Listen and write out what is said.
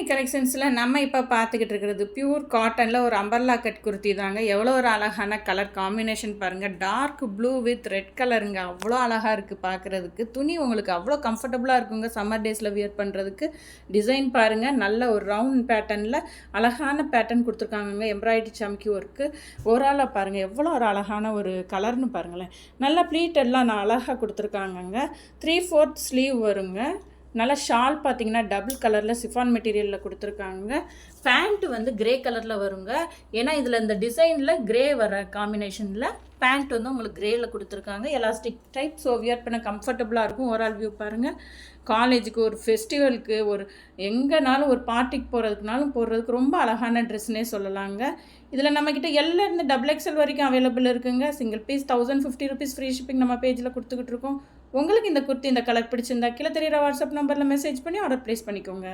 கலெக்ஷன்ஸில் நம்ம இப்போ பார்த்துக்கிட்டு இருக்கிறது பியூர் காட்டனில் ஒரு அம்பர்லா கட் குர்த்தி தாங்க. எவ்வளோ ஒரு அழகான கலர் காம்பினேஷன் பாருங்கள். டார்க் ப்ளூ வித் ரெட் கலருங்க. அவ்வளோ அழகாக இருக்குது பார்க்குறதுக்கு. துணி உங்களுக்கு அவ்வளோ கம்ஃபர்டபுளாக இருக்குங்க சம்மர் டேஸில் வியர் பண்ணுறதுக்கு. டிசைன் பாருங்கள், நல்ல ஒரு ரவுண்ட் பேட்டர்னில் அழகான பேட்டர்ன் கொடுத்துருக்காங்கங்க. எம்ப்ராய்டரி சம்கி ஒர்க்கு. ஓவராலாக பாருங்கள் எவ்வளோ ஒரு அழகான ஒரு கலர்னு பாருங்களேன். நல்ல ப்ளீட் எல்லாம் நான் அழகாக கொடுத்துருக்காங்கங்க. 3/4 ஸ்லீவ் வருங்க. நல்லா ஷால் பார்த்தீங்கன்னா டபுள் கலரில் சிஃபான் மெட்டீரியலில் கொடுத்துருக்காங்க. பேண்ட்டு வந்து கிரே கலரில் வருங்க. ஏன்னா இதில் இந்த டிசைனில் கிரே வர காம்பினேஷனில் பேண்ட் வந்து உங்களுக்கு கிரேயில் கொடுத்துருக்காங்க. Elastic type. ஸோ வியர் பண்ண கம்ஃபர்டபுளாக இருக்கும். ஓவரால் வியூ பாருங்கள். காலேஜுக்கு, ஒரு ஃபெஸ்டிவலுக்கு, ஒரு எங்கேனாலும் ஒரு பார்ட்டிக்கு போகிறதுக்குனாலும் போடுறதுக்கு ரொம்ப அழகான ட்ரெஸ்னே சொல்லலாங்க. இதில் நம்மக்கிட்ட எல்லேருந்து XXL வரைக்கும் அவைலபிள் இருக்குங்க. Single piece 1050 rupees free shipping நம்ம பேஜில் கொடுத்துக்கிட்டு இருக்கோம். உங்களுக்கு இந்த குர்த்தி இந்த கலர் பிடிச்சிருந்தா கீழே தெரியிற வாட்ஸ்அப் நம்பரில் மெசேஜ் பண்ணி ஆர்டர் ப்ளேஸ் பண்ணிக்கோங்க.